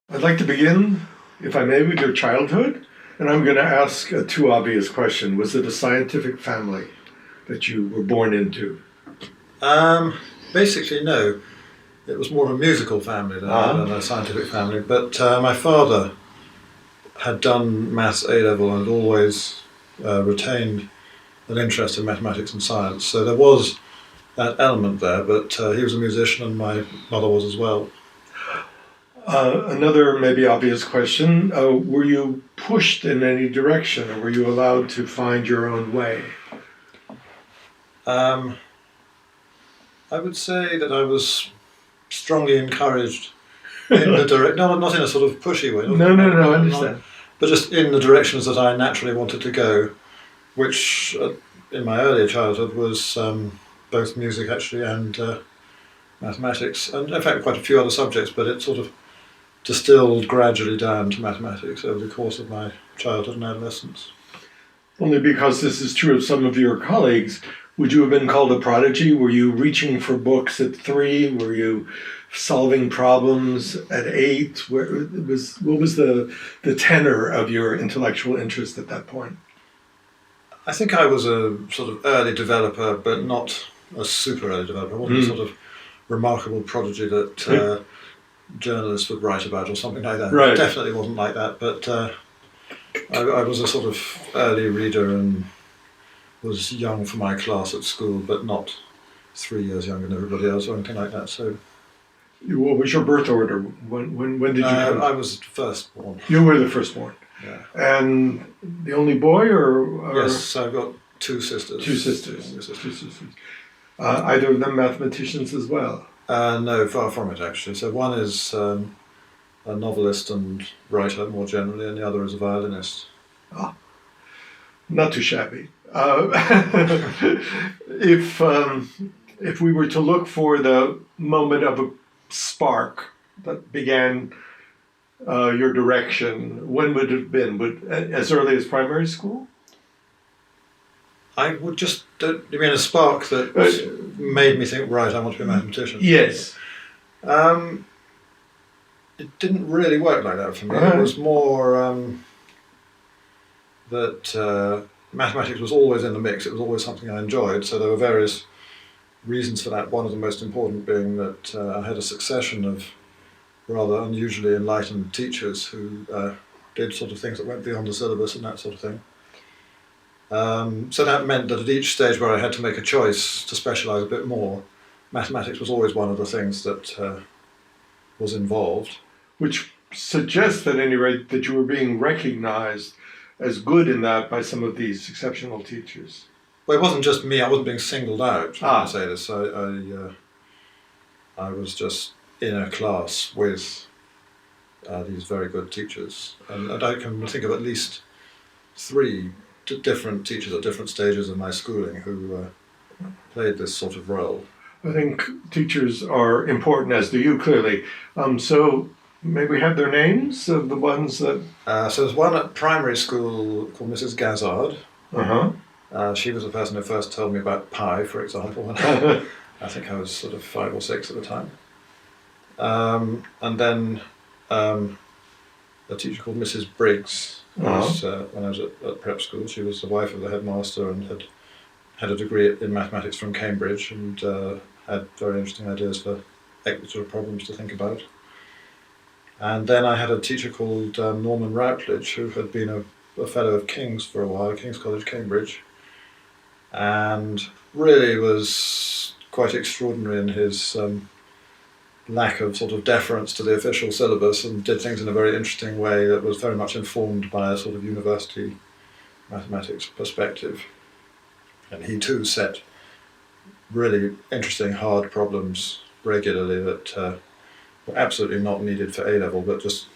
I'd like to begin, if I may, with your childhood. And I'm going to ask a too obvious question. Was it a scientific family that you were born into? Basically, no. It was more of a musical family than a scientific family. But my father had done maths A-level and had always retained an interest in mathematics and science. So there was that element there, but he was a musician and my mother was as well. Another maybe obvious question, were you pushed in any direction or were you allowed to find your own way? I would say that I was strongly encouraged in the direction, not in a sort of pushy way. No, I understand. But just in the directions that I naturally wanted to go, which in my earlier childhood was both music actually and mathematics, and in fact quite a few other subjects, but it sort of distilled gradually down to mathematics over the course of my childhood and adolescence. Only because this is true of some of your colleagues. Would you have been called a prodigy? Were you reaching for books at 3? Were you solving problems at 8? What was the tenor of your intellectual interest at that point? I think I was a sort of early developer, but not a super early developer. I wasn't a sort of remarkable prodigy that journalists would write about or something like that. Right. It definitely wasn't like that, but I was a sort of early reader and was young for my class at school, but not 3 years younger than everybody else or anything like that. So, what was your birth order? When did you come? I was firstborn. You were the firstborn. Yeah. And the only boy, or yes, I've got 2 sisters. 2 sisters. 2 sisters. Either of them mathematicians as well? No, far from it actually. So one is a novelist and writer more generally, and the other is a violinist. Not too shabby. If we were to look for the moment of a spark that began your direction, when would it have been? As early as primary school? I would just, you mean a spark that made me think, right, I want to be a mathematician? Yes. It didn't really work like that for me. It was more that mathematics was always in the mix. It was always something I enjoyed, so there were various reasons for that. One of the most important being that I had a succession of rather unusually enlightened teachers who did sort of things that went beyond the syllabus and that sort of thing. So that meant that at each stage where I had to make a choice to specialise a bit more, mathematics was always one of the things that was involved. Which suggests, at any rate, that you were being recognised as good in that by some of these exceptional teachers. Well, it wasn't just me. I wasn't being singled out when I say this. I was just in a class with these very good teachers. And I can think of at least 3 different teachers at different stages of my schooling who played this sort of role. I think teachers are important, as do you, clearly. So may we have their names of the ones that... So there's one at primary school called Mrs. Gazzard. She was the person who first told me about pi, for example. I think I was sort of 5 or 6 at the time. And then a teacher called Mrs. Briggs, when I was at prep school. She was the wife of the headmaster and had a degree in mathematics from Cambridge and had very interesting ideas for sort of problems to think about. And then I had a teacher called Norman Routledge, who had been a fellow of King's for a while, King's College, Cambridge, and really was quite extraordinary in his lack of sort of deference to the official syllabus and did things in a very interesting way that was very much informed by a sort of university mathematics perspective. And he too set really interesting hard problems regularly that were absolutely not needed for A-level, but just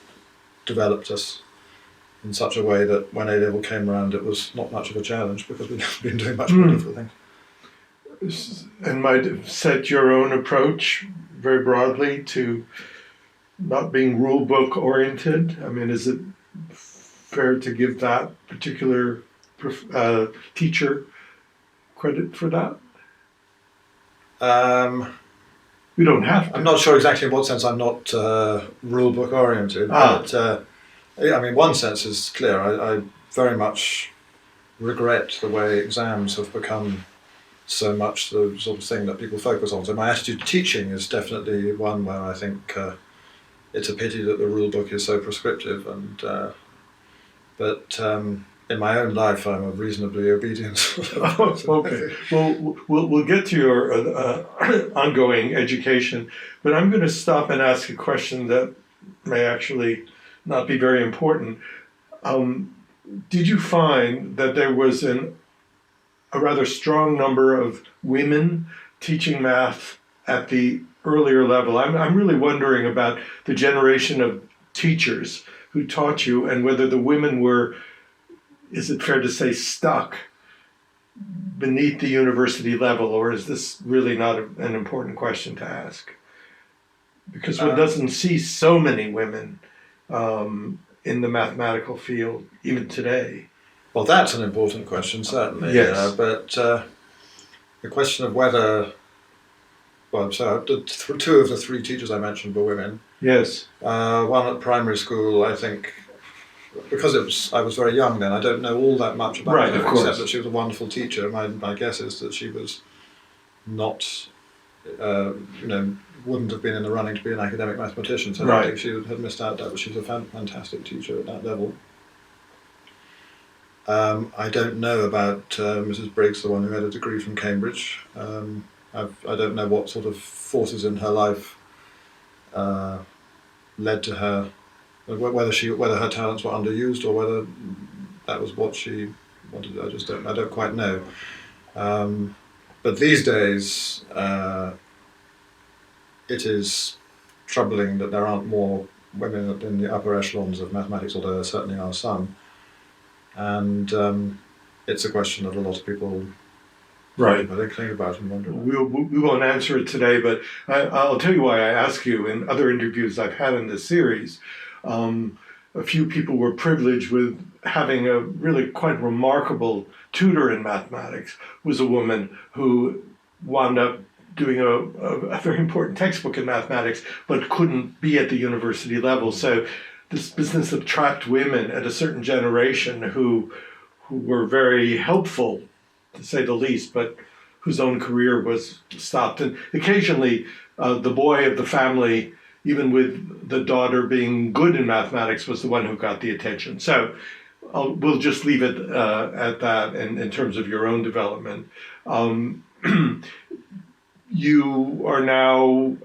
developed us in such a way that when A-level came around it was not much of a challenge because we'd been doing much more difficult things. And might have set your own approach very broadly to not being rule book oriented. I mean, is it fair to give that particular teacher credit for that? We don't have to. I'm not sure exactly in what sense I'm not rule book oriented, but I mean, one sense is clear. I very much regret the way exams have become so much the sort of thing that people focus on. So my attitude to teaching is definitely one where I think it's a pity that the rule book is so prescriptive. But in my own life, I'm a reasonably obedient. Okay. Well, we'll get to your ongoing education, but I'm going to stop and ask a question that may actually not be very important. Did you find that there was a rather strong number of women teaching math at the earlier level? I'm really wondering about the generation of teachers who taught you and whether the women were, is it fair to say, stuck beneath the university level, or is this really not an important question to ask? Because one doesn't see so many women in the mathematical field, even today. Well, that's an important question, certainly. Yes. But the question of whether, well, so two of the three teachers I mentioned were women. Yes. One at primary school, I think, because I was very young then, I don't know all that much about Right, her, of course. except that she was a wonderful teacher. My guess is that she was not, wouldn't have been in the running to be an academic mathematician, so I don't think she had missed out that, but she was a fantastic teacher at that level. I don't know about Mrs. Briggs, the one who had a degree from Cambridge. I don't know what sort of forces in her life led to her, whether her talents were underused or whether that was what she wanted. I don't quite know. But these days, it is troubling that there aren't more women in the upper echelons of mathematics, although there certainly are some. And it's a question that a lot of people think about and wonder about. We won't answer it today, but I'll tell you why I ask you. In other interviews I've had in this series, a few people were privileged with having a really quite remarkable tutor in mathematics, was a woman who wound up doing a very important textbook in mathematics, but couldn't be at the university level. So this business of trapped women at a certain generation who were very helpful, to say the least, but whose own career was stopped. And occasionally, the boy of the family, even with the daughter being good in mathematics, was the one who got the attention. So we'll just leave it at that in terms of your own development. You are now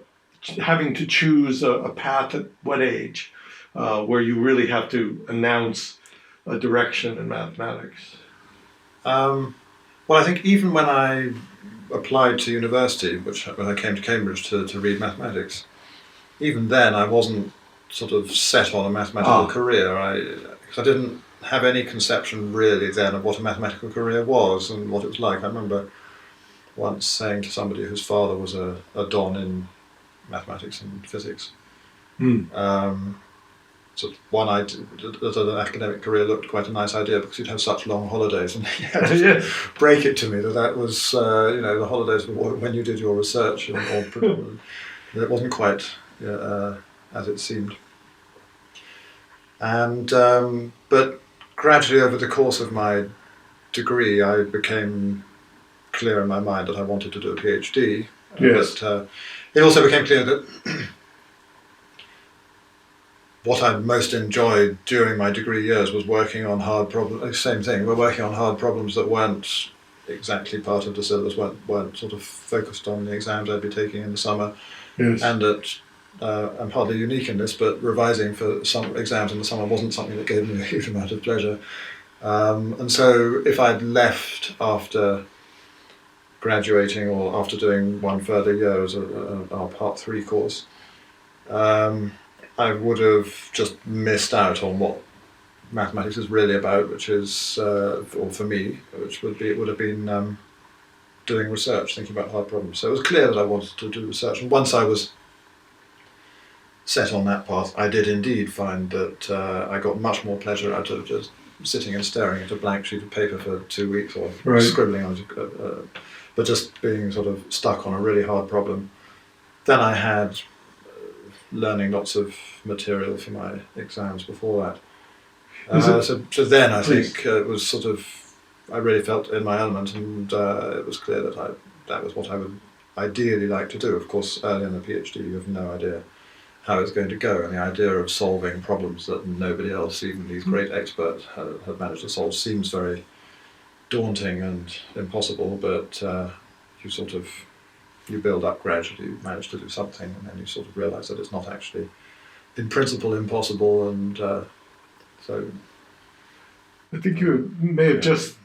having to choose a path at what age, where you really have to announce a direction in mathematics? Well, I think even when I applied to university, when I came to Cambridge to read mathematics, even then I wasn't sort of set on a mathematical career. Because I didn't have any conception really then of what a mathematical career was and what it was like. I remember once saying to somebody whose father was a don in mathematics and physics, so one that an academic career looked quite a nice idea because you'd have such long holidays, and he had to break it to me that was the holidays were when you did your research, or it wasn't quite as it seemed. And but gradually over the course of my degree, I became clear in my mind that I wanted to do a PhD. Yes. But it also became clear that what I most enjoyed during my degree years was working on hard problems. Same thing, we're working on hard problems that weren't exactly part of the syllabus, weren't sort of focused on the exams I'd be taking in the summer. Yes. And that I'm hardly unique in this, but revising for some exams in the summer wasn't something that gave me a huge amount of pleasure. And so if I'd left after graduating or after doing one further year as our Part 3 course, I would have just missed out on what mathematics is really about, which is, or for me, it would have been doing research, thinking about hard problems. So it was clear that I wanted to do research, and once I was set on that path, I did indeed find that I got much more pleasure out of just sitting and staring at a blank sheet of paper for 2 weeks, or scribbling on it, but just being sort of stuck on a really hard problem then I had learning lots of material for my exams before that. So then I think it was sort of, I really felt in my element, and it was clear that that was what I would ideally like to do. Of course, early in the PhD, you have no idea how it's going to go, and the idea of solving problems that nobody else, even these great experts, had managed to solve seems very daunting and impossible, but you build up gradually, you manage to do something, and then you sort of realise that it's not actually, in principle, impossible, and so... I think you may have just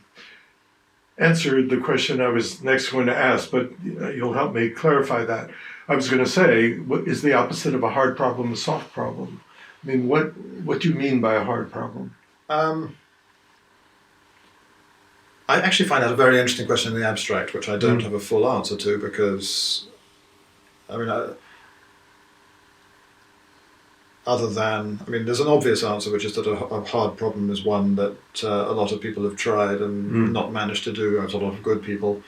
answered the question I was next going to ask, but you'll help me clarify that. I was going to say, what is the opposite of a hard problem a soft problem? I mean, what do you mean by a hard problem? I actually find that a very interesting question in the abstract, which I don't have a full answer to, because, there's an obvious answer, which is that a hard problem is one that a lot of people have tried and not managed to do, as a lot of good people.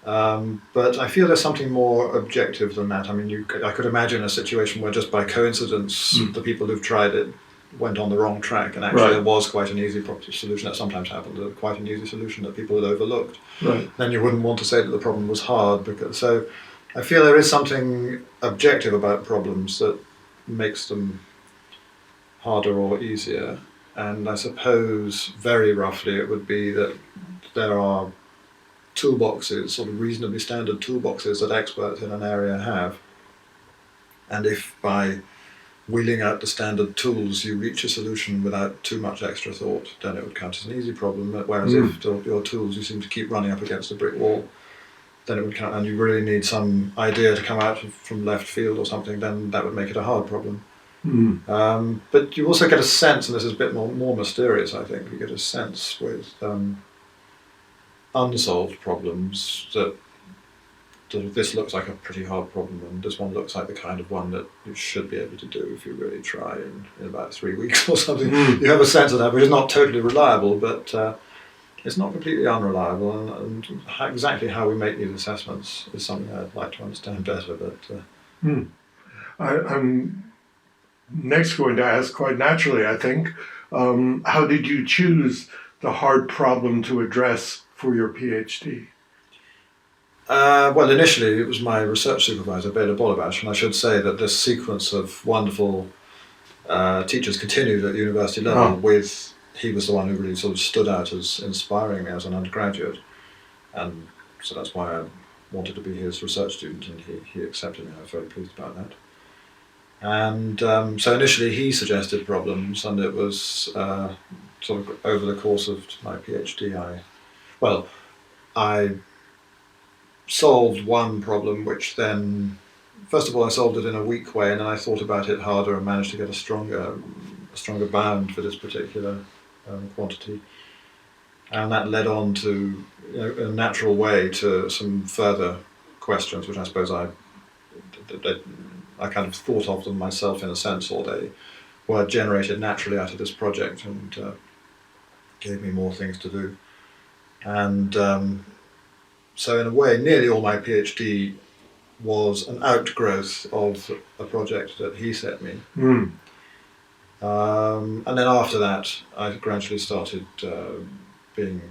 But I feel there's something more objective than that. I mean, I could imagine a situation where just by coincidence, the people who've tried it went on the wrong track, and actually there was quite an easy solution that sometimes happened, quite an easy solution that people had overlooked. Right. Then you wouldn't want to say that the problem was hard, so I feel there is something objective about problems that makes them harder or easier, and I suppose very roughly it would be that there are toolboxes, sort of reasonably standard toolboxes that experts in an area have, and if by wheeling out the standard tools you reach a solution without too much extra thought, then it would count as an easy problem, whereas if your tools you seem to keep running up against a brick wall, then it would count, and you really need some idea to come out from left field or something, then that would make it a hard problem. But you also get a sense, and this is a bit more mysterious, I think, you get a sense with unsolved problems that this looks like a pretty hard problem, and this one looks like the kind of one that you should be able to do if you really try in about 3 weeks or something. You have a sense of that, which is not totally reliable, but it's not completely unreliable, and exactly how we make these assessments is something I'd like to understand better. But I'm next going to ask, quite naturally, I think, how did you choose the hard problem to address for your PhD? Well, initially it was my research supervisor, Abel Prize, and I should say that this sequence of wonderful teachers continued at university level with, he was the one who really sort of stood out as inspiring me as an undergraduate, and so that's why I wanted to be his research student, and he accepted me. I was very pleased about that. And so initially he suggested problems, and it was sort of over the course of my PhD I solved one problem, which then, first of all, I solved it in a weak way, and then I thought about it harder and managed to get a stronger bound for this particular quantity. And that led on to, in a natural way, to some further questions, which I suppose I kind of thought of them myself in a sense, or they were generated naturally out of this project and gave me more things to do. And so in a way, nearly all my PhD was an outgrowth of a project that he set me. And then after that, I gradually started being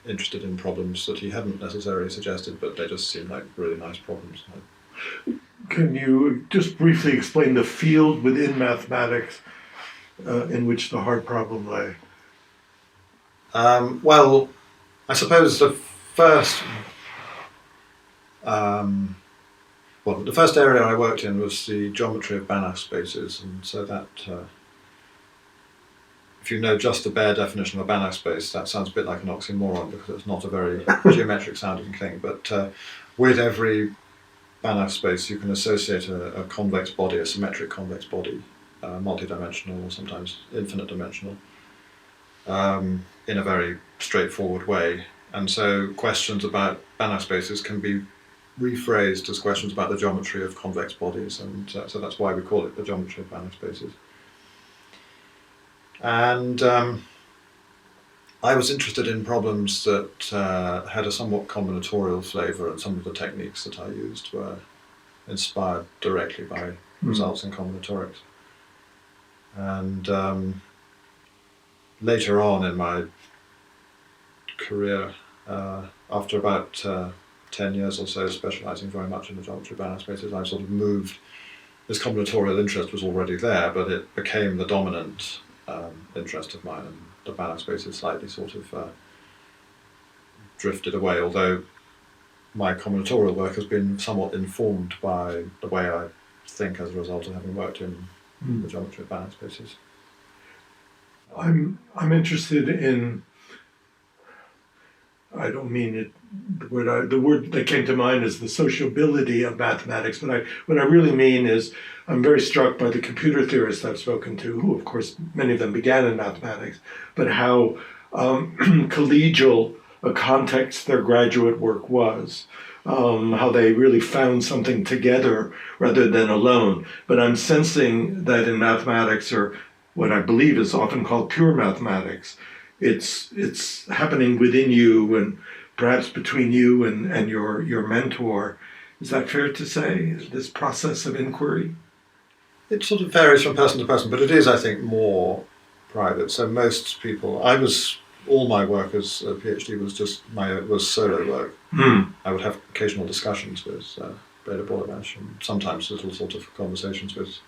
interested in problems that he hadn't necessarily suggested, but they just seemed like really nice problems. Can you just briefly explain the field within mathematics in which the hard problem lay? Well, I suppose the first area I worked in was the geometry of Banach spaces, and so that, if you know just the bare definition of a Banach space, that sounds a bit like an oxymoron because it's not a very geometric sounding thing, but with every Banach space you can associate a convex body, a symmetric convex body, multi-dimensional or sometimes infinite dimensional, in a very straightforward way. And so questions about Banach spaces can be rephrased as questions about the geometry of convex bodies, and so that's why we call it the geometry of Banach spaces. And I was interested in problems that had a somewhat combinatorial flavour, and some of the techniques that I used were inspired directly by results in combinatorics. And later on in my career, after about 10 years or so specialising very much in the geometry of Banach spaces, I sort of moved. This combinatorial interest was already there, but it became the dominant interest of mine, and the Banach spaces slightly sort of drifted away, although my combinatorial work has been somewhat informed by the way I think as a result of having worked in the geometry of Banach spaces. I'm interested in, I don't mean it, the word that came to mind is the sociability of mathematics, but what I really mean is I'm very struck by the computer theorists I've spoken to, who of course many of them began in mathematics, but how collegial a context their graduate work was, how they really found something together rather than alone. But I'm sensing that in mathematics, or what I believe is often called pure mathematics, it's happening within you and perhaps between you and your mentor. Is that fair to say, this process of inquiry? It sort of varies from person to person, but it is, I think, more private. So most people, all my work as a PhD was solo work. I would have occasional discussions with Beda Bolomesh, and sometimes little sort of conversations with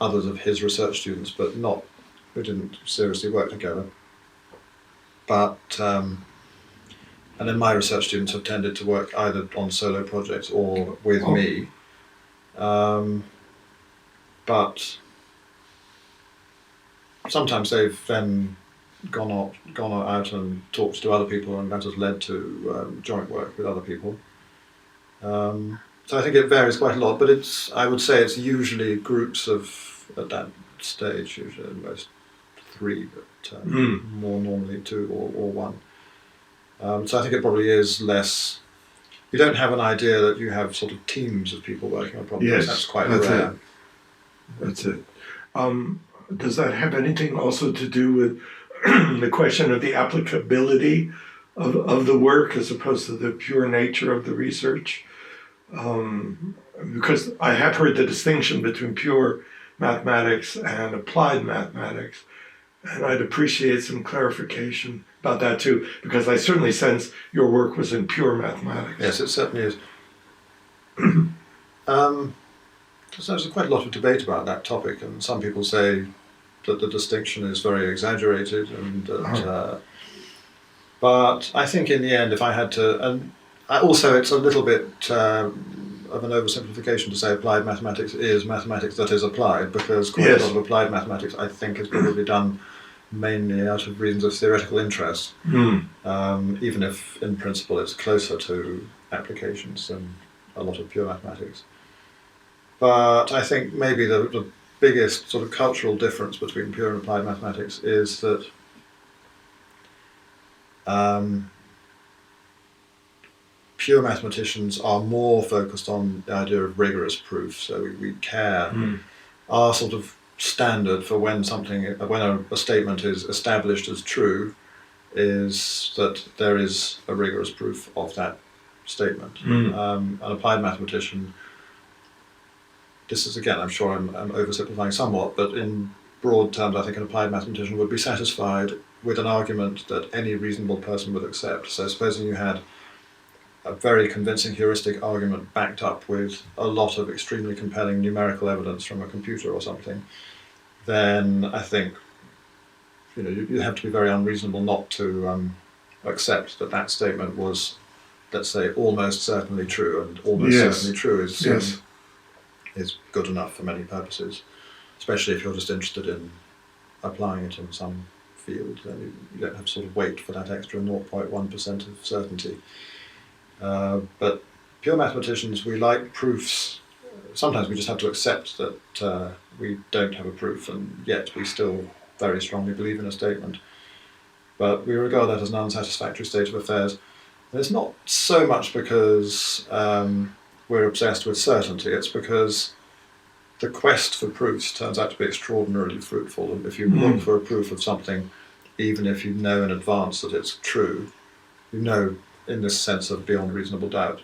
others of his research students, but we didn't seriously work together. But and then my research students have tended to work either on solo projects or with me. But sometimes they've then gone out and talked to other people, and that has led to joint work with other people. So I think it varies quite a lot, but I would say it's usually groups at that stage, usually most 3, but more normally 2 or 1. So I think it probably is less. You don't have an idea that you have sort of teams of people working on problems. Yes, that's quite rare. That's it. Does that have anything also to do with the question of the applicability of the work as opposed to the pure nature of the research? Because I have heard the distinction between pure mathematics and applied mathematics, and I'd appreciate some clarification about that too, because I certainly sense your work was in pure mathematics. Yes, it certainly is. There's quite a lot of debate about that topic, and some people say that the distinction is very exaggerated, and that, but I think in the end, if I had to, and also it's a little bit of an oversimplification to say applied mathematics is mathematics that is applied, because quite a lot of applied mathematics, I think, is probably done mainly out of reasons of theoretical interest, even if in principle it's closer to applications than a lot of pure mathematics. But I think maybe the biggest sort of cultural difference between pure and applied mathematics is that pure mathematicians are more focused on the idea of rigorous proof. So we care. Our sort of standard for when a statement is established as true is that there is a rigorous proof of that statement. An applied mathematician, this is again, I'm sure I'm oversimplifying somewhat, but in broad terms, I think an applied mathematician would be satisfied with an argument that any reasonable person would accept. So supposing you had a very convincing heuristic argument backed up with a lot of extremely compelling numerical evidence from a computer or something, then I think you have to be very unreasonable not to accept that statement was, let's say, almost certainly true, and almost certainly true is good enough for many purposes, especially if you're just interested in applying it in some field. Then you don't have to sort of wait for that extra 0.1% of certainty. But pure mathematicians, we like proofs. Sometimes we just have to accept that we don't have a proof, and yet we still very strongly believe in a statement. But we regard that as an unsatisfactory state of affairs. And it's not so much because we're obsessed with certainty, it's because the quest for proofs turns out to be extraordinarily fruitful. And if you look for a proof of something, even if you know in advance that it's true, you know in this sense of beyond reasonable doubt,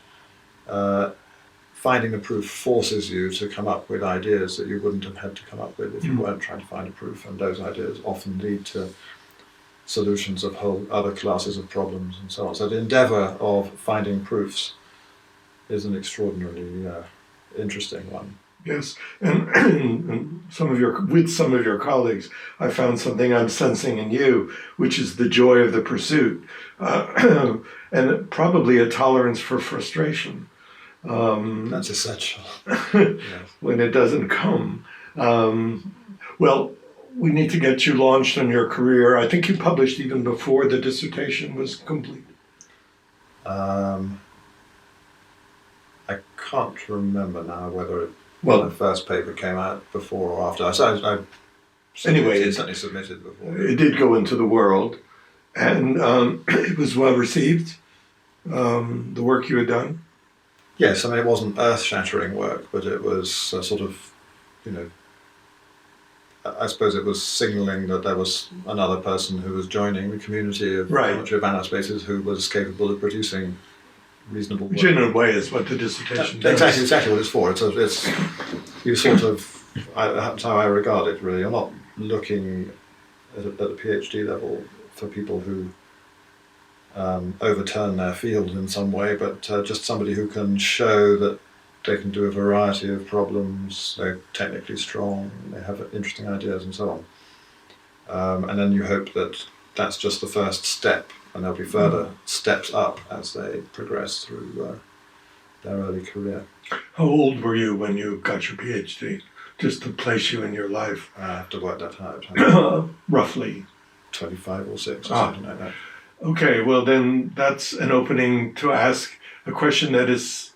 finding the proof forces you to come up with ideas that you wouldn't have had to come up with if you weren't trying to find a proof, and those ideas often lead to solutions of whole other classes of problems and so on. So the endeavour of finding proofs is an extraordinarily interesting one. Yes, and, with some of your colleagues, I found something I'm sensing in you, which is the joy of the pursuit, and probably a tolerance for frustration. That's essential. Yes. When it doesn't come. Well, we need to get you launched in your career. I think you published even before the dissertation was complete. I can't remember now whether the first paper came out before or after. Anyway, it certainly submitted before. It did go into the world, and it was well received, the work you had done. Yes, I mean, it wasn't earth-shattering work, but it was sort of, I suppose it was signalling that there was another person who was joining the community of geometry of Banach Spaces who was capable of producing reasonable work. Which in a way is what the dissertation does. Exactly what it's for. It's you sort of, that's how I regard it really. You're not looking at a PhD level for people who overturn their field in some way, but just somebody who can show that they can do a variety of problems, they're technically strong, they have interesting ideas and so on. And then you hope that that's just the first step, and there'll be further steps up as they progress through their early career. How old were you when you got your PhD? Just to place you in your life. I have to work that out. Roughly. 25 or 6 or something like that. Okay, well then that's an opening to ask a question that is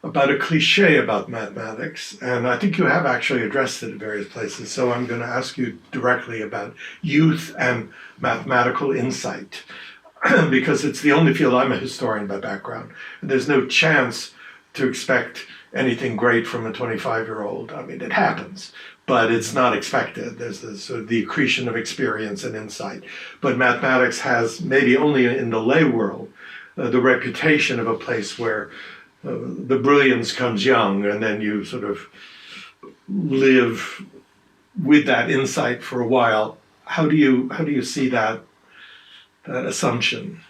about a cliche about mathematics, and I think you have actually addressed it in various places, so I'm going to ask you directly about youth and mathematical insight, because it's the only field. I'm a historian by background, and there's no chance to expect anything great from a 25-year-old. I mean, it happens, but it's not expected. There's this, sort of the accretion of experience and insight. But mathematics has, maybe only in the lay world, the reputation of a place where the brilliance comes young, and then you sort of live with that insight for a while. How do you see that assumption?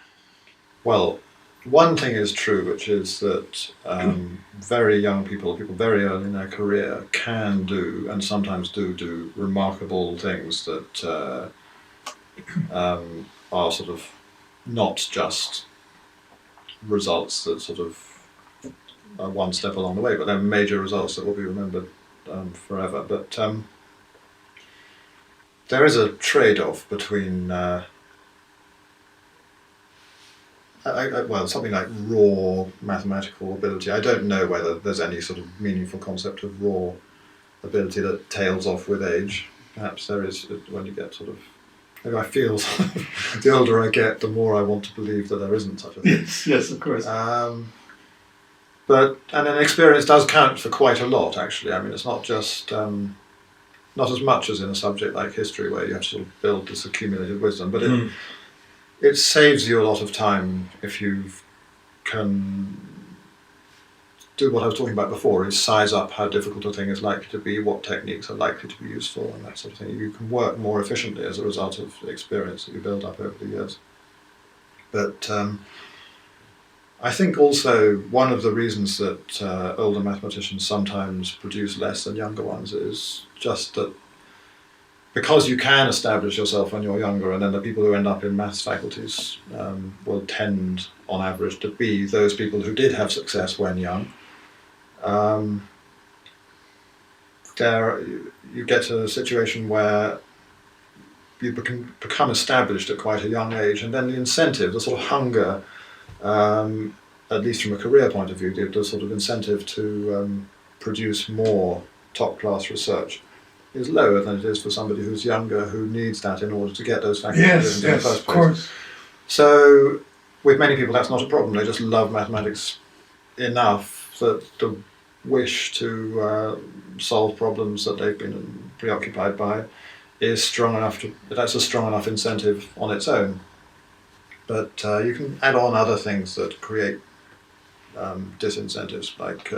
Well, one thing is true, which is that very young people very early in their career can do, and sometimes do remarkable things that are sort of not just results that sort of are one step along the way, but they're major results that will be remembered forever. But there is a trade-off between something like raw mathematical ability. I don't know whether there's any sort of meaningful concept of raw ability that tails off with age. Perhaps there is when you get sort of, maybe I feel the older I get, the more I want to believe that there isn't such a thing. Yes, of course. And then experience does count for quite a lot, actually. I mean, it's not just, not as much as in a subject like history where you have to sort of build this accumulated wisdom, but it saves you a lot of time if you can do what I was talking about before, is size up how difficult a thing is likely to be, what techniques are likely to be useful, and that sort of thing. You can work more efficiently as a result of the experience that you build up over the years. But I think also one of the reasons that older mathematicians sometimes produce less than younger ones is just that because you can establish yourself when you're younger, and then the people who end up in maths faculties will tend, on average, to be those people who did have success when young. You get to a situation where you become established at quite a young age, and then the incentive, the sort of hunger, at least from a career point of view, the sort of incentive to produce more top-class research is lower than it is for somebody who's younger, who needs that in order to get those faculties in the first place. Of course. So with many people that's not a problem. They just love mathematics enough that the wish to solve problems that they've been preoccupied by is strong enough that's a strong enough incentive on its own. But you can add on other things that create disincentives, like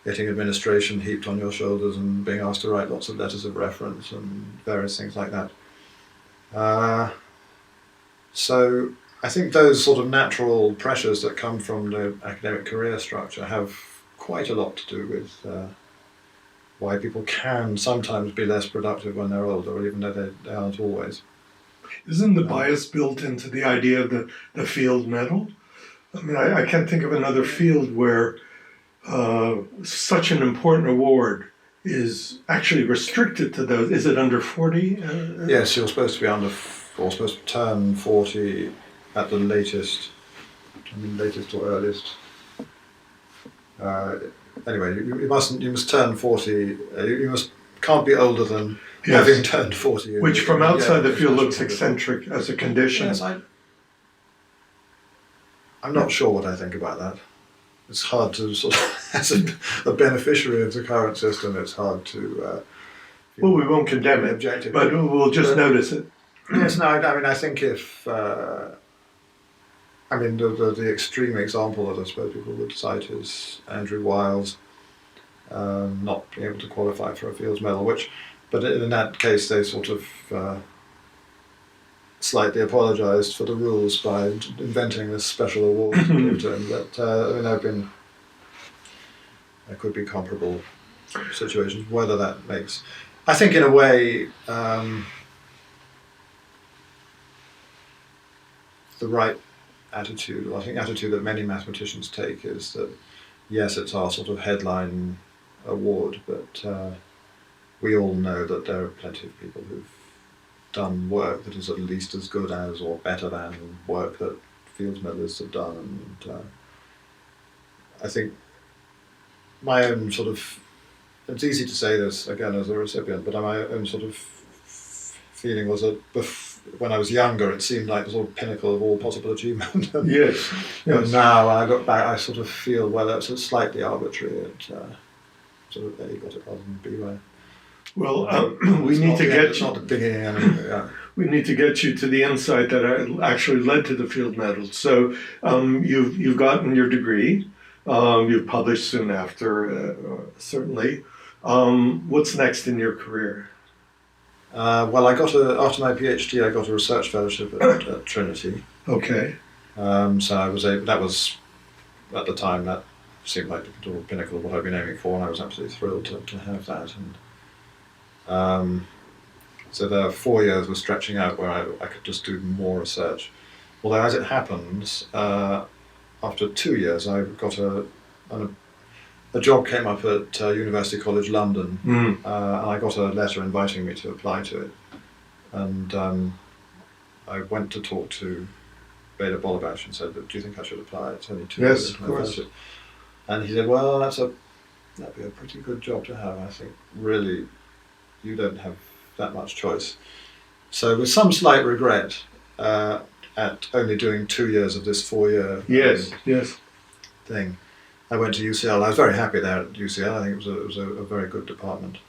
getting administration heaped on your shoulders and being asked to write lots of letters of reference and various things like that. So I think those sort of natural pressures that come from the academic career structure have quite a lot to do with why people can sometimes be less productive when they're older, even though they aren't always. Isn't the bias built into the idea of the field medal? I mean, I can't think of another field where such an important award is actually restricted to those. Is it under 40? Yes, you're supposed to be or supposed to turn 40 at the latest. I mean, latest or earliest. Anyway, you must turn 40. Can't be older than having turned 40. Which from outside the field looks eccentric as a condition. Yes, I'm not sure what I think about that. It's hard to sort of, as a beneficiary of the current system, it's hard to. Well, we won't condemn it, but we'll just notice it. Yes, no, I mean, I think if. I mean, the extreme example that I suppose people would cite is Andrew Wiles not being able to qualify for a Fields Medal, but in that case they sort of slightly apologised for the rules by inventing this special award to give to him. But I mean, there could be comparable situations. Whether that makes, I think, in a way, the right attitude. I think the attitude that many mathematicians take is that yes, it's our sort of headline award, but we all know that there are plenty of people who've done work that is at least as good as or better than work that Fields Medalists have done, and I think my own sort of, it's easy to say this again as a recipient, but my own sort of feeling was that when I was younger it seemed like the sort of pinnacle of all possible achievement. Yes. And now when I look back I sort of feel, well, that's slightly arbitrary and sort of A got it rather than B right. Well, we need to get you. Not the beginning anyway, yeah. We need to get you to the insight that actually led to the Field Medal. So you've gotten your degree. You've published soon after, certainly. What's next in your career? Well, after my PhD, I got a research fellowship at Trinity. Okay. So I was able. That was at the time that seemed like the pinnacle of what I'd been aiming for, and I was absolutely thrilled to have that. And so the 4 years were stretching out where I could just do more research. Although, as it happens, after 2 years, I got a job came up at University College London, and I got a letter inviting me to apply to it. And I went to talk to Abel Prize and said, "Do you think I should apply? It's only 2 years." Yes, of course. And he said, "Well, that'd be a pretty good job to have. I think really, you don't have that much choice." So, with some slight regret at only doing 2 years of this 4 year thing, I went to UCL. I was very happy there at UCL. I think it was a very good department.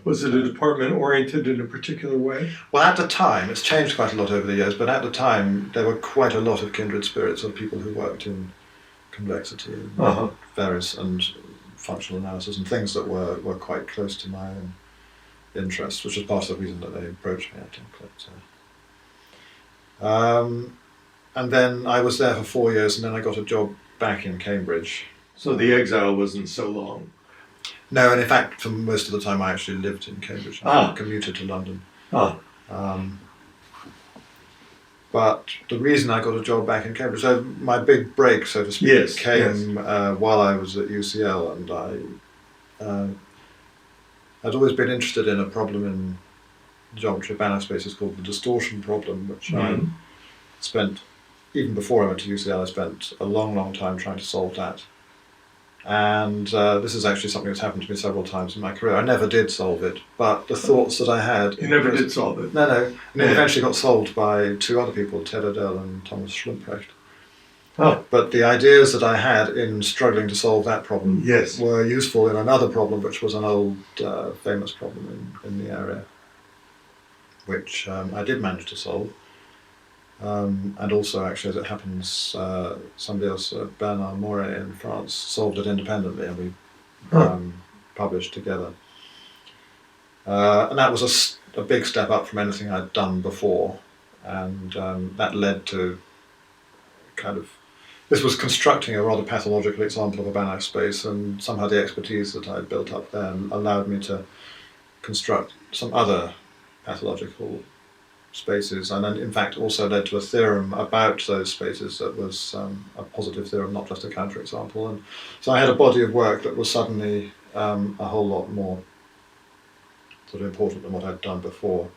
Was it a department oriented in a particular way? Well, at the time, it's changed quite a lot over the years, but at the time there were quite a lot of kindred spirits of people who worked in complexity and various and functional analysis and things that were quite close to my own interest, which was part of the reason that they approached me, I think. And then I was there for 4 years, and then I got a job back in Cambridge. So the exile wasn't so long. No, and in fact, for most of the time I actually lived in Cambridge. I commuted to London. But the reason I got a job back in Cambridge, so my big break, so to speak, came while I was at UCL, and I'd always been interested in a problem in geometry of Banach Spaces called the distortion problem, which I spent, even before I went to UCL, I spent a long, long time trying to solve that. And this is actually something that's happened to me several times in my career. I never did solve it, but the thoughts that I had... You never did solve it? No. And it eventually got solved by two other people, Ted Odell and Thomas Schlimprecht. But the ideas that I had in struggling to solve that problem were useful in another problem, which was an old famous problem in the area, which I did manage to solve. And also, actually, as it happens, somebody else, Banach Spaces in France, solved it independently, and we published together. And that was a big step up from anything I'd done before, and that led to this was constructing a rather pathological example of a Banach space, and somehow the expertise that I'd built up then allowed me to construct some other pathological spaces, and then in fact also led to a theorem about those spaces that was a positive theorem, not just a counterexample. And so I had a body of work that was suddenly a whole lot more sort of important than what I'd done before,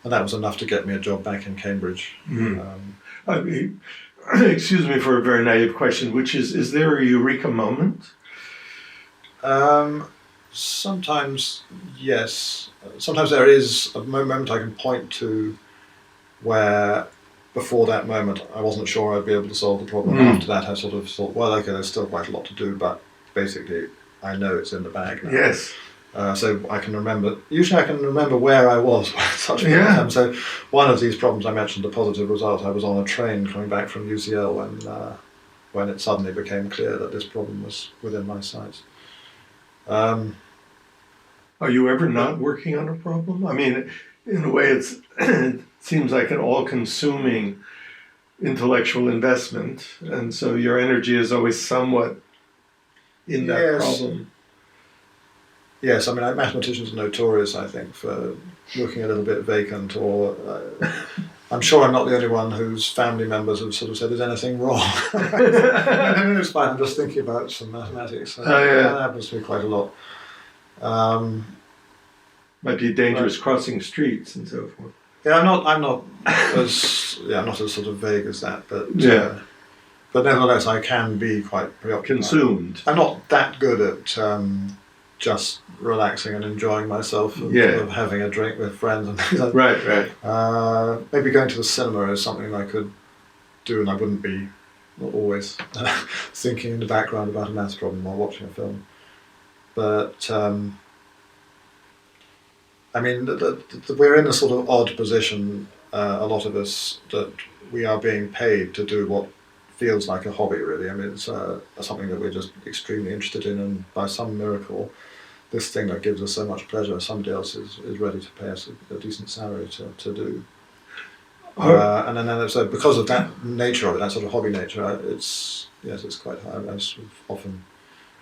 and that was enough to get me a job back in Cambridge. Excuse me for a very naive question, which is there a eureka moment? Sometimes, yes. Sometimes there is a moment I can point to where before that moment I wasn't sure I'd be able to solve the problem. After that I sort of thought, well, okay, there's still quite a lot to do, but basically I know it's in the bag now. Yes. So I can remember, usually I can remember where I was at such a time. So one of these problems I mentioned, the positive result, I was on a train coming back from UCL when it suddenly became clear that this problem was within my sights. Are you ever not working on a problem? I mean, in a way, it seems like an all-consuming intellectual investment, and so your energy is always somewhat in that problem. Yes, I mean, mathematicians are notorious, I think, for looking a little bit vacant, or I'm sure I'm not the only one whose family members have sort of said, is anything wrong? It's fine, I'm just thinking about some mathematics. That happens to me quite a lot. Might be dangerous crossing streets and so forth. Yeah, I'm not as sort of vague as that, but but nevertheless, I can be quite preoccupied. Consumed. I'm not that good at just relaxing and enjoying myself and sort of having a drink with friends and things like that. Right. Maybe going to the cinema is something I could do, and I wouldn't be not always thinking in the background about a maths problem while watching a film. But I mean, we're in a sort of odd position, a lot of us, that we are being paid to do what feels like a hobby, really. I mean, it's something that we're just extremely interested in, and by some miracle, this thing that gives us so much pleasure, somebody else is ready to pay us a decent salary to do. And then so because of that nature of it, that sort of hobby nature, it's quite high. I sort of often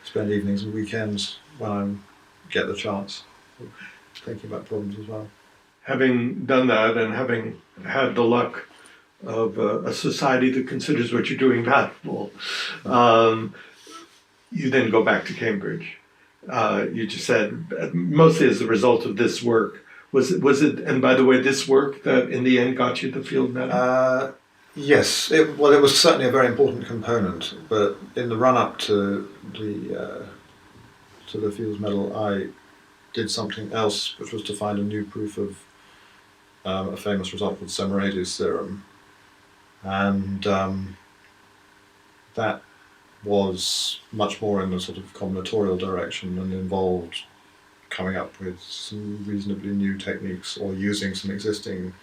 spend evenings and weekends when I get the chance thinking about problems as well. Having done that and having had the luck of a society that considers what you're doing valuable, you then go back to Cambridge. You just said mostly as a result of this work. Was it? And by the way, this work that in the end got you the field medal. Yes. It was certainly a very important component. But in the run up to the Fields Medal, I did something else, which was to find a new proof of a famous result called Semiramis theorem, and that was much more in the sort of combinatorial direction and involved coming up with some reasonably new techniques or using some existing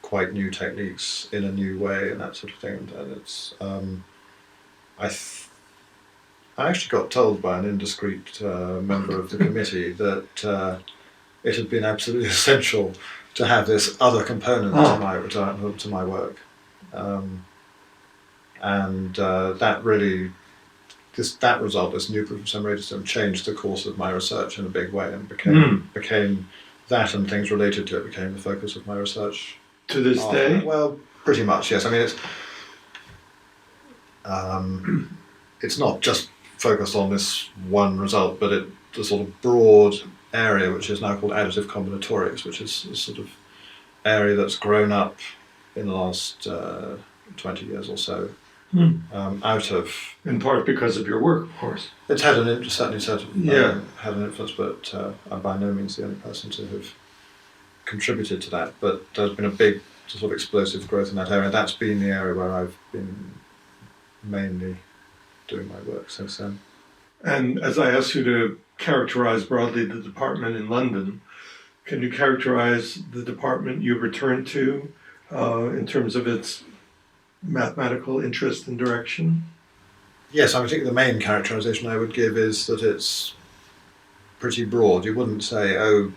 quite new techniques in a new way and that sort of thing. And it's I actually got told by an indiscreet member of the committee that it had been absolutely essential to have this other component to my work, and that really, that result, this new proof of Semiramis theorem, changed the course of my research in a big way, and became that and things related to it became the focus of my research. To this day? Well, pretty much, yes. I mean, it's not just focused on this one result, but the sort of broad area which is now called additive combinatorics, which is a sort of area that's grown up in the last 20 years or so, out of... In part because of your work, of course. It's had had an influence, but I'm by no means the only person to have contributed to that. But there's been a big sort of explosive growth in that area. That's been the area where I've been mainly doing my work since then. And as I asked you to characterize broadly the department in London, can you characterize the department you returned to in terms of its mathematical interest and direction? Yes, I think the main characterization I would give is that it's pretty broad. You wouldn't say, oh,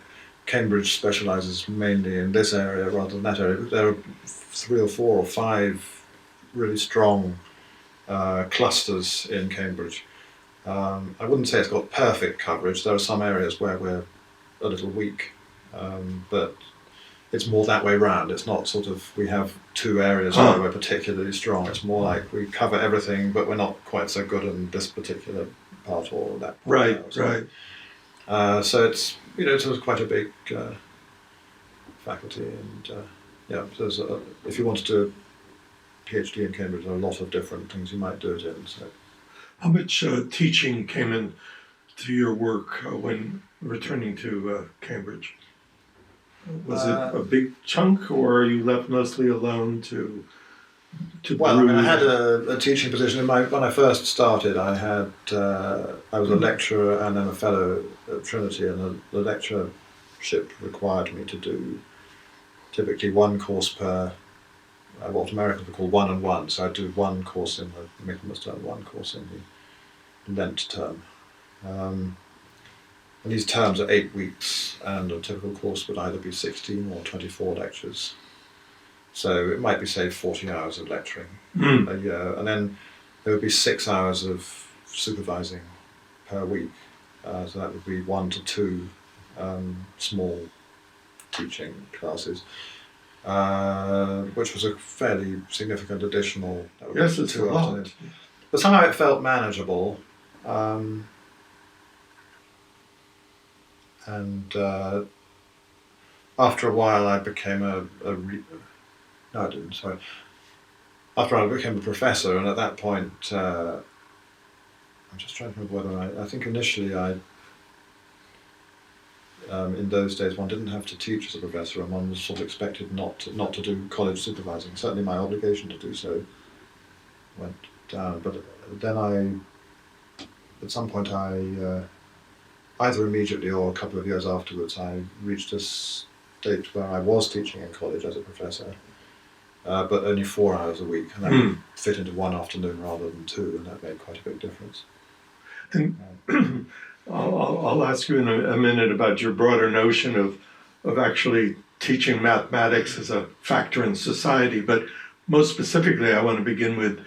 Cambridge specialises mainly in this area rather than that area. There are 3 or 4 or 5 really strong clusters in Cambridge. I wouldn't say it's got perfect coverage. There are some areas where we're a little weak, but it's more that way round. It's not sort of we have 2 areas where we're particularly strong. It's more like we cover everything, but we're not quite so good in this particular part or that part. Right, right. So it's it's quite a big faculty, and there's if you want to do a PhD in Cambridge, there are a lot of different things you might do it in. So, how much teaching came in to your work when returning to Cambridge? Was it a big chunk, or are you left mostly alone to well, I mean, I had a teaching position. When I first started, I was a lecturer and then a fellow at Trinity, and the lectureship required me to do typically 1 course per, what Americans would call 1 and 1. So I'd do 1 course in the Michaelmas term, 1 course in the Lent term. And these terms are 8 weeks, and a typical course would either be 16 or 24 lectures. So it might be, say, 40 hours of lecturing a year, and then there would be 6 hours of supervising per week. So that would be 1 to 2 small teaching classes, which was a fairly significant additional. Yes, it's a lot. But somehow it felt manageable. And after a while, I became no, I didn't. Sorry. After I became a professor, and at that point, I'm just trying to remember whether I think initially in those days one didn't have to teach as a professor, and one was sort of expected not to do college supervising. Certainly, my obligation to do so went down. But then at some point, either immediately or a couple of years afterwards, I reached a state where I was teaching in college as a professor. But only 4 hours a week, and that would fit into 1 afternoon rather than 2, and that made quite a big difference. And I'll ask you in a minute about your broader notion of actually teaching mathematics as a factor in society, but most specifically I want to begin with,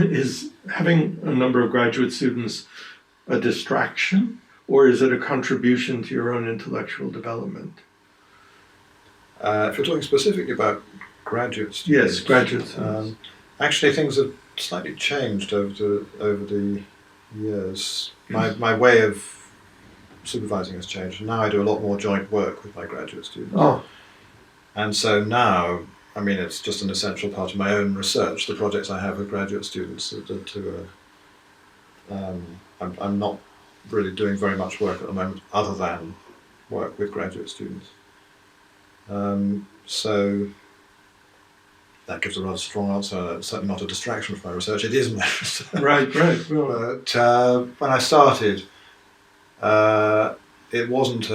is having a number of graduate students a distraction, or is it a contribution to your own intellectual development? If you're talking specifically about graduate students. Yes, graduate students. Actually, things have slightly changed over the years. My way of supervising has changed, and now I do a lot more joint work with my graduate students. Oh. And so now, I mean, it's just an essential part of my own research. The projects I have with graduate students I'm not really doing very much work at the moment other than work with graduate students. So that gives a rather strong answer. It's certainly not a distraction from my research. It is my research. Right. But when I started, it wasn't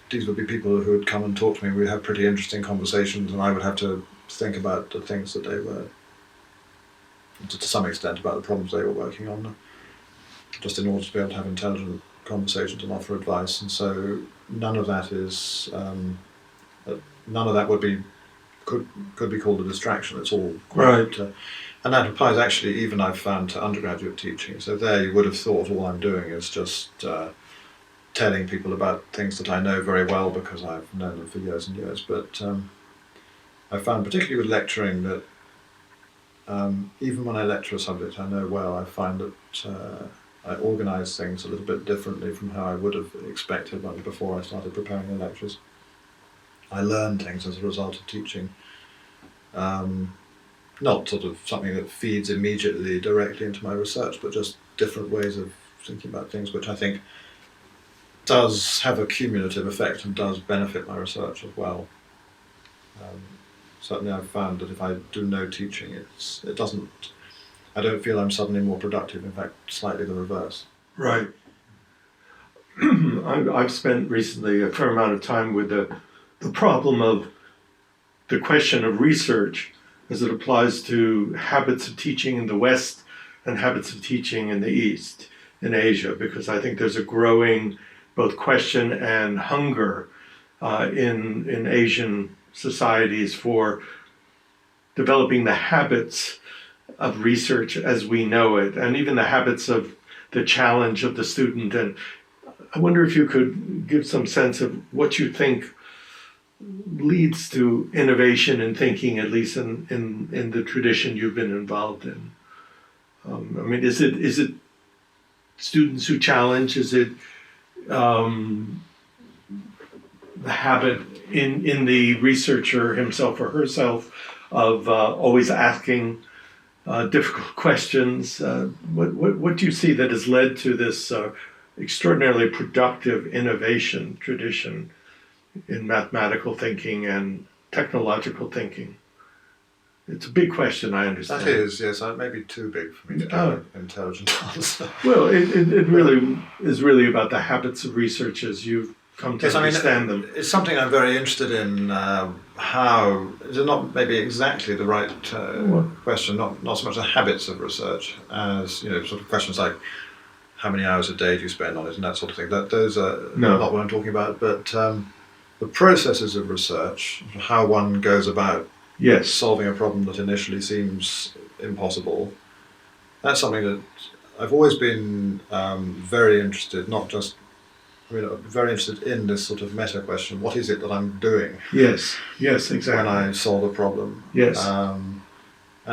these would be people who would come and talk to me. We'd have pretty interesting conversations, and I would have to think about the things that they were, to some extent, about the problems they were working on, just in order to be able to have intelligent conversations and offer advice. And so none of that could be called a distraction. It's all quite, right. And that applies actually even, I've found, to undergraduate teaching. So there you would have thought all I'm doing is just telling people about things that I know very well because I've known them for years and years. But I found, particularly with lecturing, that even when I lecture a subject I know well, I find that I organise things a little bit differently from how I would have expected before I started preparing the lectures. I learn things as a result of teaching. Not sort of something that feeds immediately directly into my research, but just different ways of thinking about things, which I think does have a cumulative effect and does benefit my research as well. Certainly I've found that if I do no teaching, I don't feel I'm suddenly more productive, in fact slightly the reverse. Right. I've spent recently a fair amount of time with the problem of the question of research as it applies to habits of teaching in the West and habits of teaching in the East, in Asia, because I think there's a growing both question and hunger in Asian societies for developing the habits of research as we know it, and even the habits of the challenge of the student. And I wonder if you could give some sense of what you think leads to innovation in thinking, at least in the tradition you've been involved in. I mean, is it students who challenge? Is it the habit in the researcher himself or herself of always asking difficult questions? What do you see that has led to this extraordinarily productive innovation tradition in mathematical thinking and technological thinking? It's a big question, I understand. That is, yes. It may be too big for me to give an intelligent answer. Well, it really is really about the habits of research as you've come to understand them. It's something I'm very interested in. How is it not maybe exactly the right question? Not so much the habits of research as sort of questions like how many hours a day do you spend on it and that sort of thing. Those are not what I'm talking about, but the processes of research, how one goes about solving a problem that initially seems impossible. That's something that I've always been very interested, very interested in this sort of meta question. What is it that I'm doing? Yes, exactly. When I solve a problem. Yes. And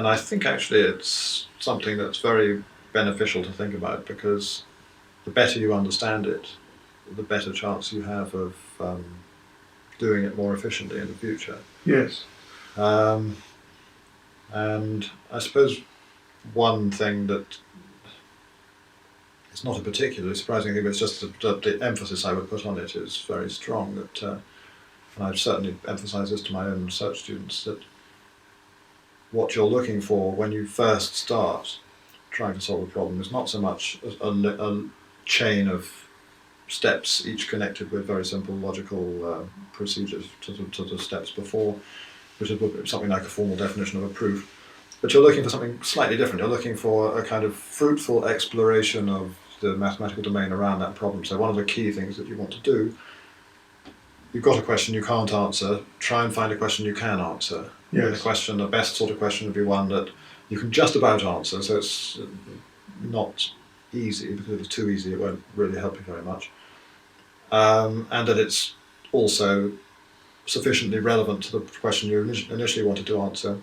I think actually it's something that's very beneficial to think about, because the better you understand it, the better chance you have of doing it more efficiently in the future. Yes. And I suppose one thing that it's not a particularly surprising thing, but it's just that the emphasis I would put on it is very strong. That, and I've certainly emphasised this to my own research students, that what you're looking for when you first start trying to solve a problem is not so much a chain of steps, each connected with very simple logical procedures to the steps before, which is something like a formal definition of a proof. But you're looking for something slightly different. You're looking for a kind of fruitful exploration of the mathematical domain around that problem. So one of the key things that you want to do, you've got a question you can't answer, try and find a question you can answer. Yes. The best sort of question would be one that you can just about answer, so it's not easy, because if it's too easy it won't really help you very much. And that it's also sufficiently relevant to the question you initially wanted to answer,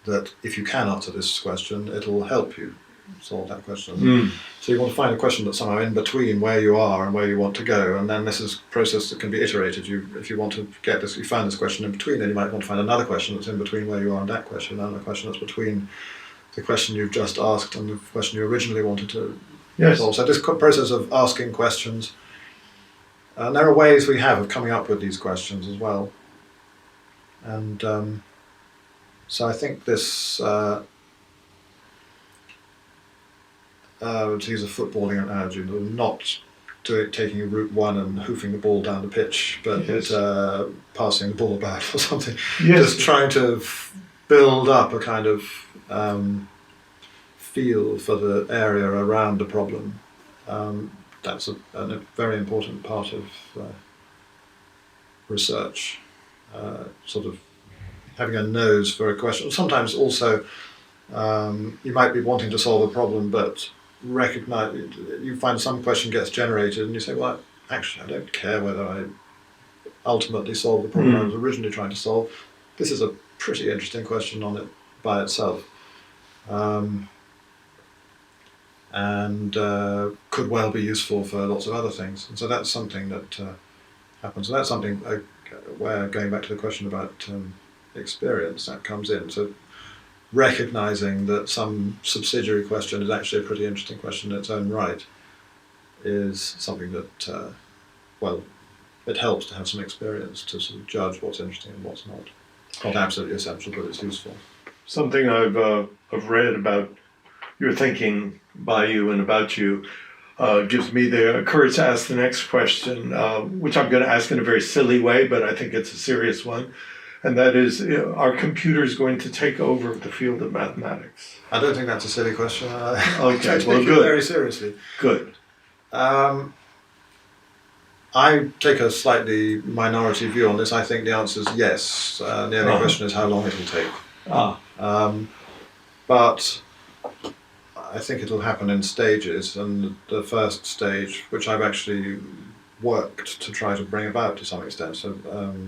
that if you can answer this question, it'll help you solve that question. So you want to find a question that's somehow in between where you are and where you want to go, and then this is a process that can be iterated. If you want to get this, you find this question in between, then you might want to find another question that's in between where you are and that question, and a question that's between the question you've just asked and the question you originally wanted to solve. So this process of asking questions, and there are ways we have of coming up with these questions as well. And so I think this, to use a footballing analogy, not taking route one and hoofing the ball down the pitch, but passing the ball about or something. Just trying to build up a kind of feel for the area around the problem. That's a very important part of research, sort of having a nose for a question. Sometimes also you might be wanting to solve a problem, but you find some question gets generated and you say, well, actually I don't care whether I ultimately solve the problem I was originally trying to solve. This is a pretty interesting question on it by itself. And could well be useful for lots of other things. And so that's something that happens. And that's something where, going back to the question about experience, that comes in. So recognising that some subsidiary question is actually a pretty interesting question in its own right is something that, it helps to have some experience to sort of judge what's interesting and what's not. It's not absolutely essential, but it's useful. Something I've read about your thinking by you and about you gives me the courage to ask the next question, which I'm going to ask in a very silly way, but I think it's a serious one. and that is, are computers going to take over the field of mathematics? I don't think that's a silly question. Okay, I take well, it good. very seriously. Good. I take a slightly minority view on this. I think the answer is yes. The only question is how long it will take. But I think it'll happen in stages, and the first stage, which I've actually worked to try to bring about to some extent, so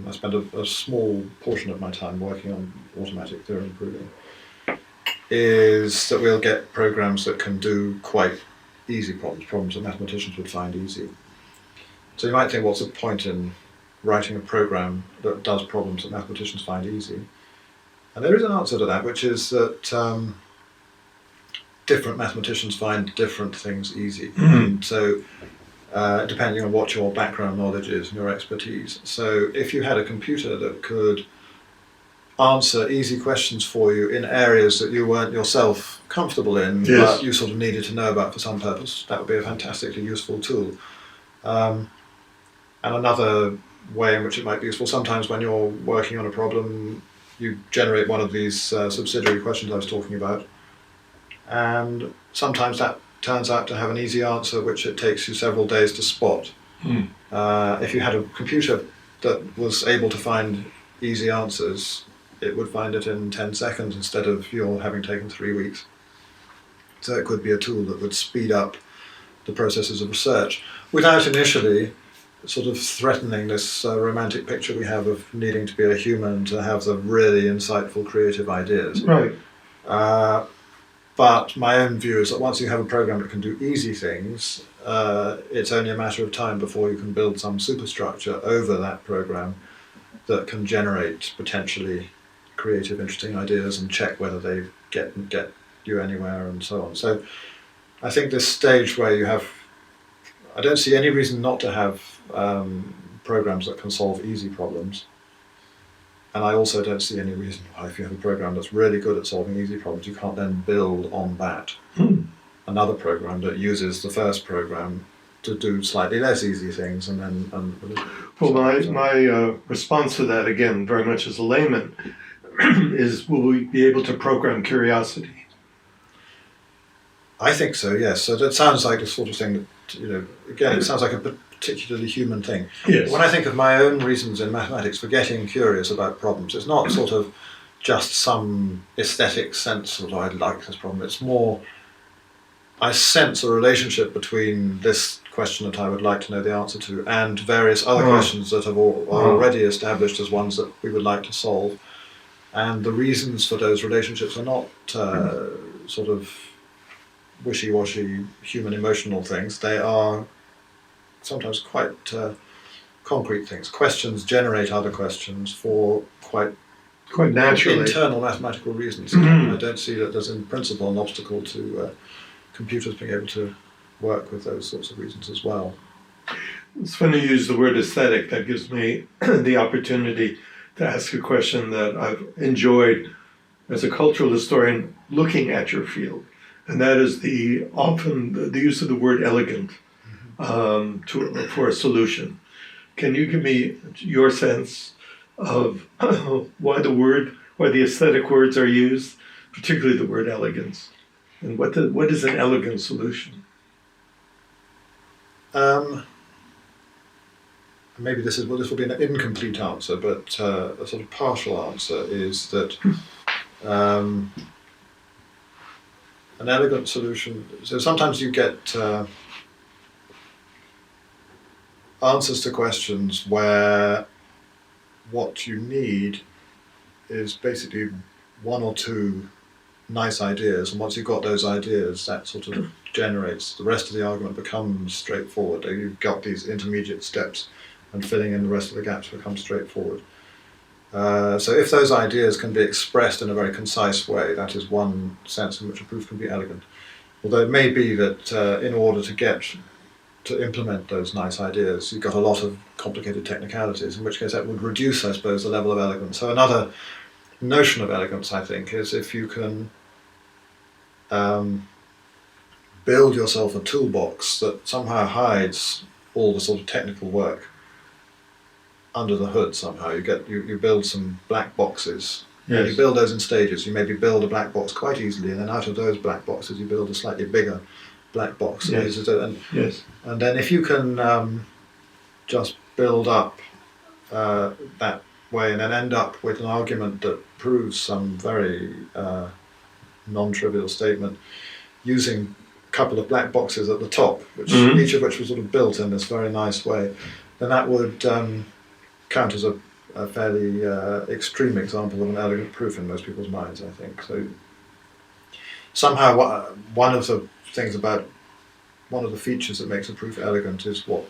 I spent a small portion of my time working on automatic theorem proving, is that we'll get programs that can do quite easy problems that mathematicians would find easy. So you might think, what's the point in writing a program that does problems that mathematicians find easy? And there is an answer to that, which is that different mathematicians find different things easy. And so depending on what your background knowledge is and your expertise. So if you had a computer that could answer easy questions for you in areas that you weren't yourself comfortable in, but you sort of needed to know about for some purpose, that would be a fantastically useful tool. And another way in which it might be useful, sometimes when you're working on a problem, you generate one of these subsidiary questions I was talking about, and sometimes that turns out to have an easy answer which it takes you several days to spot. If you had a computer that was able to find easy answers, it would find it in 10 seconds instead of your having taken 3 weeks. So it could be a tool that would speed up the processes of research without initially sort of threatening this romantic picture we have of needing to be a human to have the really insightful creative ideas. Right. But my own view is that once you have a program that can do easy things, it's only a matter of time before you can build some superstructure over that program that can generate potentially creative, interesting ideas and check whether they get you anywhere and so on. So I think this stage where you have, I don't see any reason not to have programs that can solve easy problems. And I also don't see any reason why, if you have a program that's really good at solving easy problems, you can't then build on that another program that uses the first program to do slightly less easy things. And then, well, my response to that, again, very much as a layman, is will we be able to program curiosity? I think so, yes. So that sounds like the sort of thing that, again, it sounds like a particularly human thing. Yes. When I think of my own reasons in mathematics for getting curious about problems, it's not sort of just some aesthetic sense of I like this problem. It's more, I sense a relationship between this question that I would like to know the answer to and various other questions that are already established as ones that we would like to solve. And the reasons for those relationships are not sort of wishy-washy human emotional things. They are sometimes quite concrete things. Questions generate other questions for quite naturally internal mathematical reasons. I don't see that there's in principle an obstacle to computers being able to work with those sorts of reasons as well. It's funny you use the word aesthetic. That gives me the opportunity to ask a question that I've enjoyed as a cultural historian looking at your field, and that is the use of the word elegant for a solution. Can you give me your sense of why the aesthetic words are used, particularly the word elegance, and what is an elegant solution? Maybe this will be an incomplete answer, but a sort of partial answer is that an elegant solution. So sometimes you get answers to questions where what you need is basically one or two nice ideas, and once you've got those ideas, that sort of generates the rest of the argument becomes straightforward. You've got these intermediate steps, and filling in the rest of the gaps becomes straightforward. So if those ideas can be expressed in a very concise way, that is one sense in which a proof can be elegant. Although it may be that in order to implement those nice ideas, you've got a lot of complicated technicalities, in which case that would reduce, I suppose, the level of elegance. So another notion of elegance, I think, is if you can build yourself a toolbox that somehow hides all the sort of technical work, under the hood somehow. You build some black boxes. Yes. You build those in stages. You maybe build a black box quite easily, and then out of those black boxes you build a slightly bigger black box. Yes. Yes. And then if you can just build up that way and then end up with an argument that proves some very non-trivial statement using a couple of black boxes at the top, which each of which was sort of built in this very nice way, then that would count as a fairly extreme example of an elegant proof in most people's minds, I think. So somehow one of the features that makes a proof elegant is that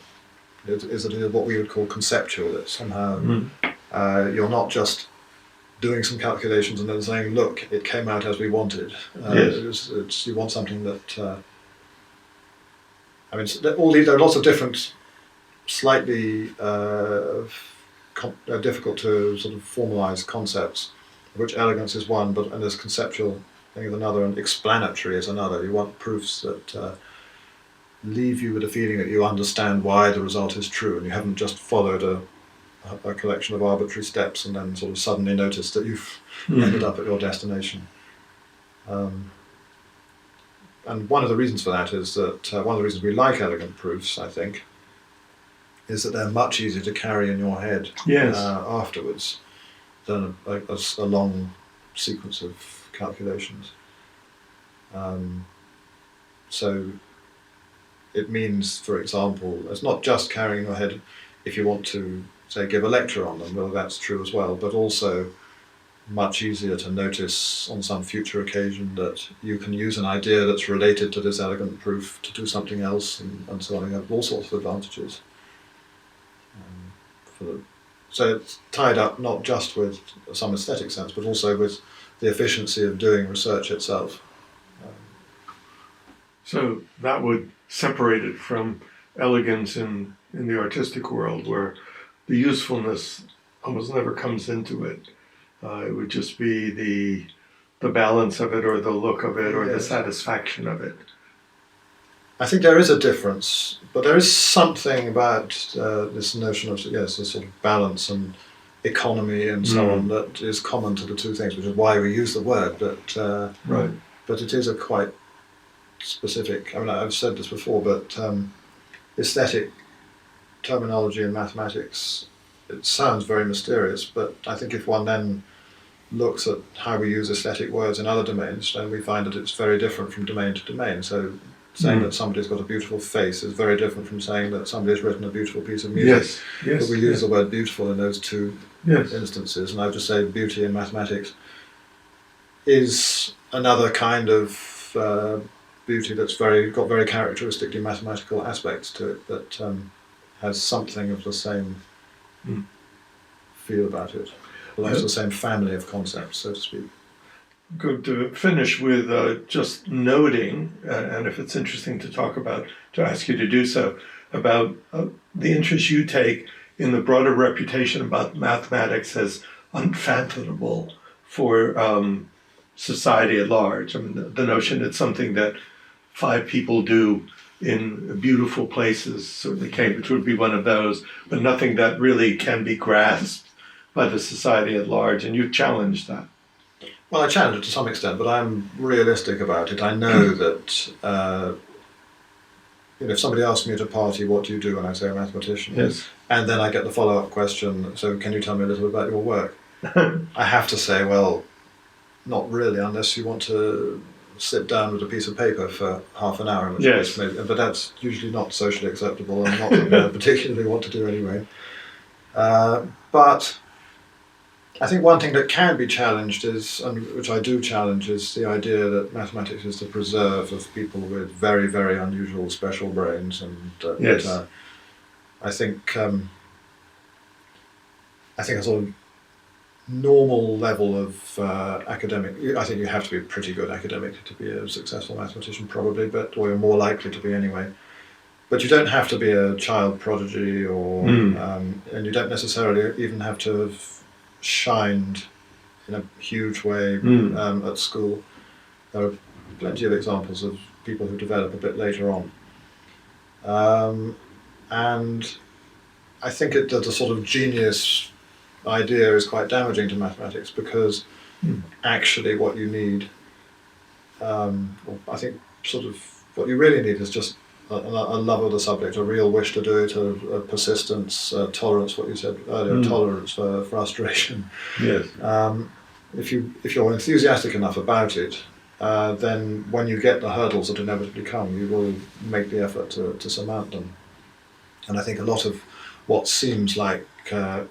it is what we would call conceptual. That somehow you're not just doing some calculations and then saying, look, it came out as we wanted. You want something that there are lots of different, slightly difficult to sort of formalize concepts, of which elegance is one, and there's conceptual thing is another, and explanatory is another. You want proofs that leave you with a feeling that you understand why the result is true, and you haven't just followed a collection of arbitrary steps and then sort of suddenly noticed that you've ended up at your destination. And one of the reasons for that is that one of the reasons we like elegant proofs, I think, is that they're much easier to carry in your head afterwards than a long sequence of calculations. So it means, for example, it's not just carrying in your head if you want to, say, give a lecture on them, well, that's true as well, but also much easier to notice on some future occasion that you can use an idea that's related to this elegant proof to do something else, and so on. You have all sorts of advantages. So it's tied up not just with some aesthetic sense, but also with the efficiency of doing research itself. So that would separate it from elegance in the artistic world, where the usefulness almost never comes into it. It would just be the balance of it, or the look of it, or the satisfaction of it. I think there is a difference, but there is something about this notion of this sort of balance and economy and so on that is common to the two things, which is why we use the word. But it is a quite specific. I mean, I've said this before, but aesthetic terminology in mathematics, it sounds very mysterious, but I think if one then looks at how we use aesthetic words in other domains, then we find that it's very different from domain to domain. So saying that somebody's got a beautiful face is very different from saying that somebody's written a beautiful piece of music. But we use the word beautiful in those two instances, and I would just say beauty in mathematics is another kind of beauty that's got very characteristically mathematical aspects to it, that has something of the same feel about it, belongs to the same family of concepts, so to speak. Going to finish with just noting, and if it's interesting to talk about, to ask you to do so, about the interest you take in the broader reputation about mathematics as unfathomable for society at large. I mean, the notion it's something that 5 people do in beautiful places, certainly Cambridge would be one of those, but nothing that really can be grasped by the society at large, and you've challenged that. Well, I challenge it to some extent, but I'm realistic about it. I know that if somebody asks me at a party, what do you do, when I say a mathematician, and then I get the follow-up question, so can you tell me a little bit about your work? I have to say, well, not really, unless you want to sit down with a piece of paper for half an hour. But that's usually not socially acceptable and not something I particularly want to do anyway. But I think one thing that can be challenged is, and which I do challenge, is the idea that mathematics is the preserve of people with very, very unusual special brains, and I think a sort of normal level of academic. I think you have to be a pretty good academic to be a successful mathematician, probably, or you're more likely to be anyway. But you don't have to be a child prodigy, and you don't necessarily even have to have shined in a huge way at school. There are plenty of examples of people who develop a bit later on. And I think the sort of genius idea is quite damaging to mathematics, because actually what you need, I think sort of what you really need is just a love of the subject, a real wish to do it, a persistence, tolerance, what you said earlier, tolerance for frustration. Yes. If you're enthusiastic enough about it, then when you get the hurdles that inevitably come, you will make the effort to surmount them. And I think a lot of what seems like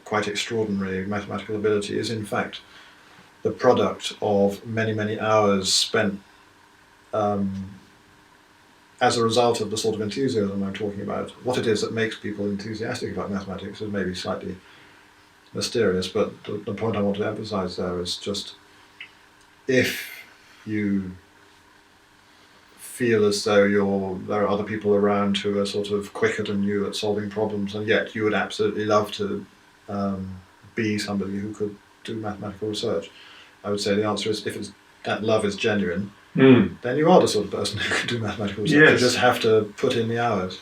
quite extraordinary mathematical ability is in fact the product of many, many hours spent as a result of the sort of enthusiasm I'm talking about. What it is that makes people enthusiastic about mathematics is maybe slightly mysterious, but the point I want to emphasize there is just, if you feel as though there are other people around who are sort of quicker than you at solving problems, and yet you would absolutely love to be somebody who could do mathematical research, I would say the answer is, if that love is genuine, then you are the sort of person who can do mathematical research. Yes. You just have to put in the hours.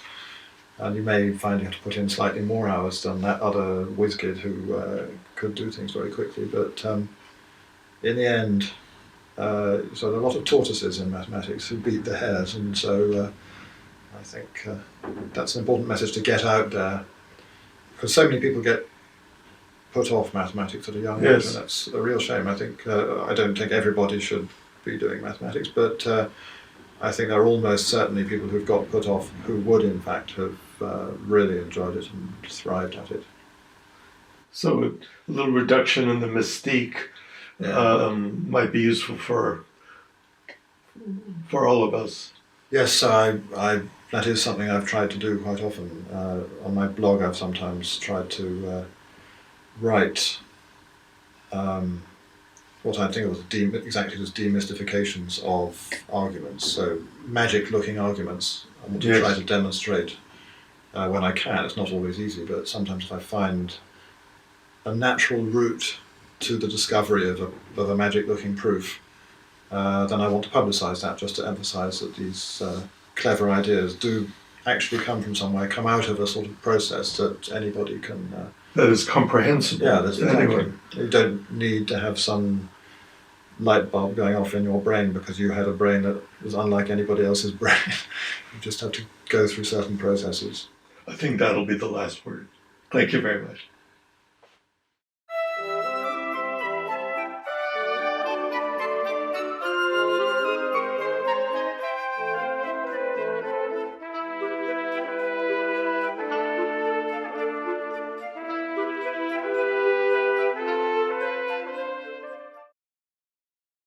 And you may find you have to put in slightly more hours than that other whiz kid who could do things very quickly. But in the end, so there are a lot of tortoises in mathematics who beat the hares, and so I think that's an important message to get out there, because so many people get put off mathematics at a young age, and that's a real shame. I think I don't think everybody should be doing mathematics, but I think there are almost certainly people who've got put off who would in fact have really enjoyed it and thrived at it. So a little reduction in the mystique might be useful for all of us. Yes, that is something I've tried to do quite often. On my blog I've sometimes tried to write what I think was exactly as demystifications of arguments, so magic-looking arguments. I want to try to demonstrate when I can. It's not always easy, but sometimes if I find a natural route to the discovery of a magic-looking proof, then I want to publicise that, just to emphasise that these clever ideas do actually come from somewhere, come out of a sort of process that anybody can... that is comprehensible. Yeah, that's exactly. Anyone. You don't need to have some light bulb going off in your brain because you had a brain that was unlike anybody else's brain. You just have to go through certain processes. I think that'll be the last word. Thank you very much.